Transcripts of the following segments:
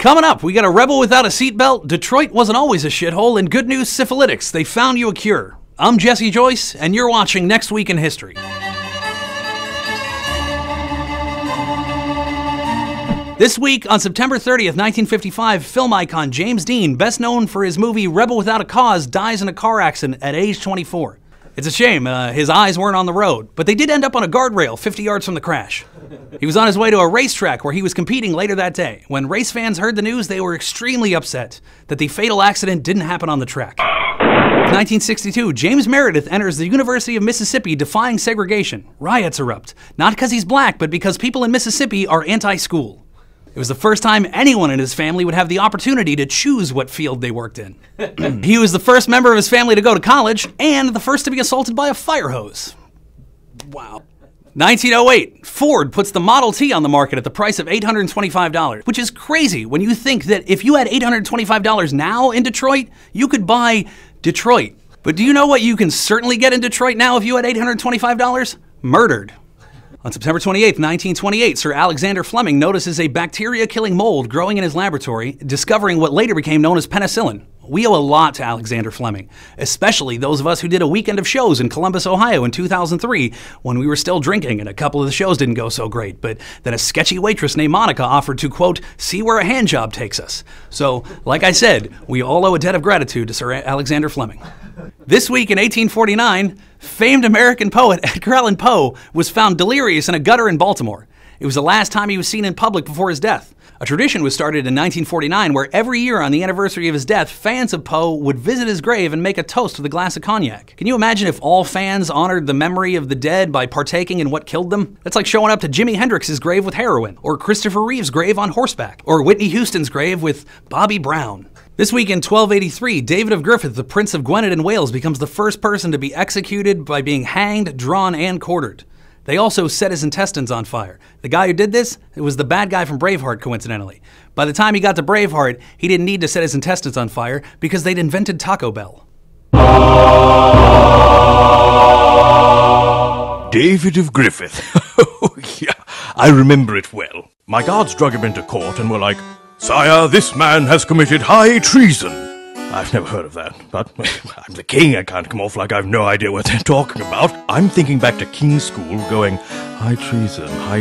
Coming up, we got a rebel without a seatbelt, Detroit wasn't always a shithole, and good news syphilitics, they found you a cure. I'm Jesse Joyce, and you're watching Next Week in History. This week, on September 30th, 1955, film icon James Dean, best known for his movie Rebel Without a Cause, dies in a car accident at age 24. It's a shame, his eyes weren't on the road, but they did end up on a guardrail 50 yards from the crash. He was on his way to a racetrack where he was competing later that day. When race fans heard the news, they were extremely upset that the fatal accident didn't happen on the track. 1962, James Meredith enters the University of Mississippi defying segregation. Riots erupt, not because he's black, but because people in Mississippi are anti-school. It was the first time anyone in his family would have the opportunity to choose what field they worked in. He was the first member of his family to go to college, and the first to be assaulted by a fire hose. Wow. 1908, Ford puts the Model T on the market at the price of $825, which is crazy when you think that if you had $825 now in Detroit, you could buy Detroit. But do you know what you can certainly get in Detroit now if you had $825? Murdered. On September 28, 1928, Sir Alexander Fleming notices a bacteria-killing mold growing in his laboratory, discovering what later became known as penicillin. We owe a lot to Alexander Fleming, especially those of us who did a weekend of shows in Columbus, Ohio in 2003 when we were still drinking and a couple of the shows didn't go so great, but then a sketchy waitress named Monica offered to, quote, see where a hand job takes us. So, like I said, we all owe a debt of gratitude to Sir Alexander Fleming. This week in 1849, famed American poet Edgar Allan Poe was found delirious in a gutter in Baltimore. It was the last time he was seen in public before his death. A tradition was started in 1949 where every year on the anniversary of his death, fans of Poe would visit his grave and make a toast with a glass of cognac. Can you imagine if all fans honored the memory of the dead by partaking in what killed them? That's like showing up to Jimi Hendrix's grave with heroin, or Christopher Reeve's grave on horseback, or Whitney Houston's grave with Bobby Brown. This week in 1283, David of Griffith, the Prince of Gwynedd in Wales, becomes the first person to be executed by being hanged, drawn, and quartered. They also set his intestines on fire. The guy who did this, it was the bad guy from Braveheart, coincidentally. By the time he got to Braveheart, he didn't need to set his intestines on fire because they'd invented Taco Bell. David of Griffith. Oh, yeah, I remember it well. My guards drug him into court and were like, "Sire, this man has committed high treason." I've never heard of that, but I'm the king, I can't come off like I've no idea what they're talking about. I'm thinking back to King's School going, high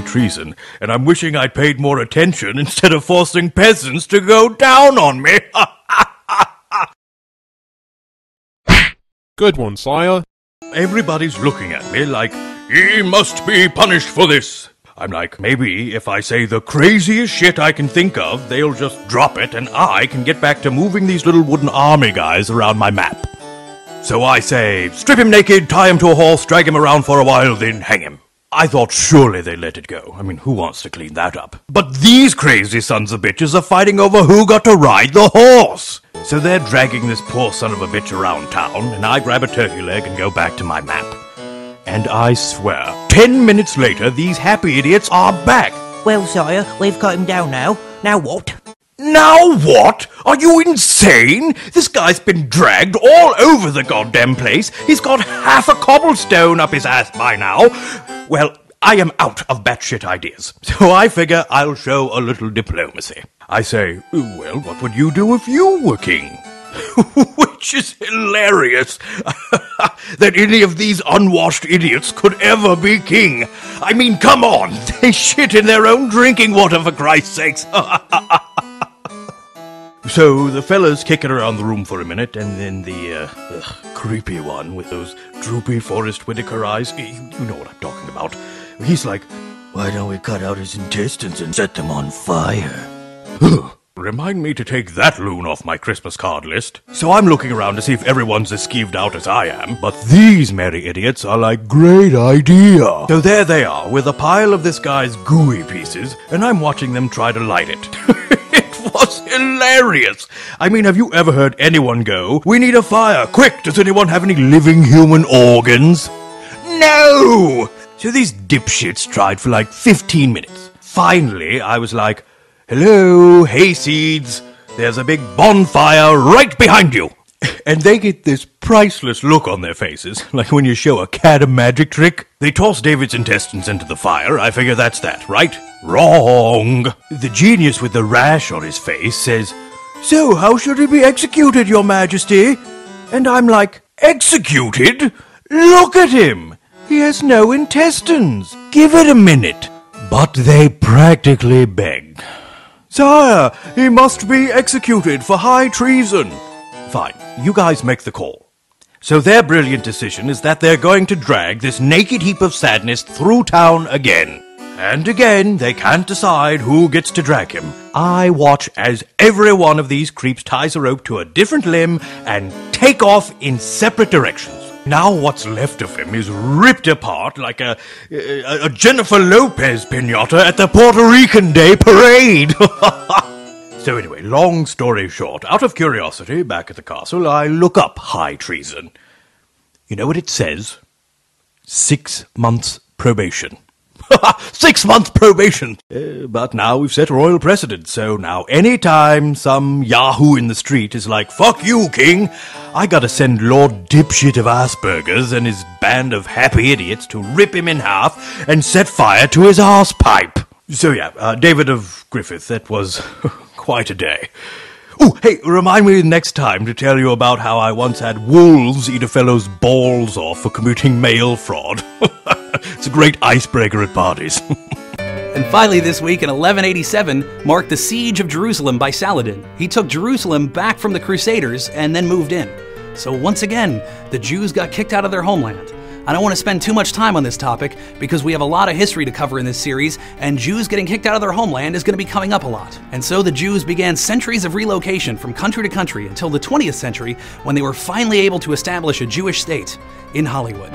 treason, and I'm wishing I'd paid more attention instead of forcing peasants to go down on me. Good one, sire. Everybody's looking at me like, he must be punished for this. I'm like, maybe if I say the craziest shit I can think of, they'll just drop it and I can get back to moving these little wooden army guys around my map. So I say, strip him naked, tie him to a horse, drag him around for a while, then hang him. I thought surely they'd let it go. I mean, who wants to clean that up? But these crazy sons of bitches are fighting over who got to ride the horse. So they're dragging this poor son of a bitch around town, and I grab a turkey leg and go back to my map. And I swear, 10 minutes later, these happy idiots are back. Well, sire, we've got him down now. Now what? Now what? Are you insane? This guy's been dragged all over the goddamn place. He's got half a cobblestone up his ass by now. Well, I am out of batshit ideas, so I figure I'll show a little diplomacy. I say, well, what would you do if you were king? Which is hilarious that any of these unwashed idiots could ever be king. I mean, come on, they shit in their own drinking water, for Christ's sakes. So the fellas kick it around the room for a minute, and then the creepy one with those droopy Forrest Whitaker eyes, you know what I'm talking about. He's like, why don't we cut out his intestines and set them on fire? Remind me to take that loon off my Christmas card list. So I'm looking around to see if everyone's as skeeved out as I am, but these merry idiots are like, great idea. So there they are, with a pile of this guy's gooey pieces, and I'm watching them try to light it. It was hilarious. I mean, have you ever heard anyone go, we need a fire, quick, does anyone have any living human organs? No! So these dipshits tried for like 15 minutes. Finally, I was like, hello, hayseeds, there's a big bonfire right behind you. And they get this priceless look on their faces, like when you show a cat a magic trick. They toss David's intestines into the fire, I figure that's that, right? Wrong. The genius with the rash on his face says, "So, how should he be executed, your majesty?" And I'm like, "Executed? Look at him! He has no intestines. Give it a minute." But they practically beg. "Sire, he must be executed for high treason." Fine, you guys make the call. So their brilliant decision is that they're going to drag this naked heap of sadness through town again. And again, they can't decide who gets to drag him. I watch as every one of these creeps ties a rope to a different limb and take off in separate directions. Now what's left of him is ripped apart like a Jennifer Lopez piñata at the Puerto Rican Day Parade. So anyway, long story short, out of curiosity, back at the castle, I look up high treason. You know what it says? 6 months probation. 6 months probation! But now we've set royal precedent, so now anytime some yahoo in the street is like, "Fuck you, king," I gotta send Lord Dipshit of Asperger's and his band of happy idiots to rip him in half and set fire to his arse pipe. So yeah, David of Griffith, that was quite a day. Oh, hey, remind me next time to tell you about how I once had wolves eat a fellow's balls off for committing mail fraud. It's a great icebreaker at parties. And finally this week in 1187 marked the Siege of Jerusalem by Saladin. He took Jerusalem back from the Crusaders and then moved in. So once again, the Jews got kicked out of their homeland. I don't want to spend too much time on this topic because we have a lot of history to cover in this series, and Jews getting kicked out of their homeland is going to be coming up a lot. And so the Jews began centuries of relocation from country to country until the 20th century when they were finally able to establish a Jewish state in Hollywood.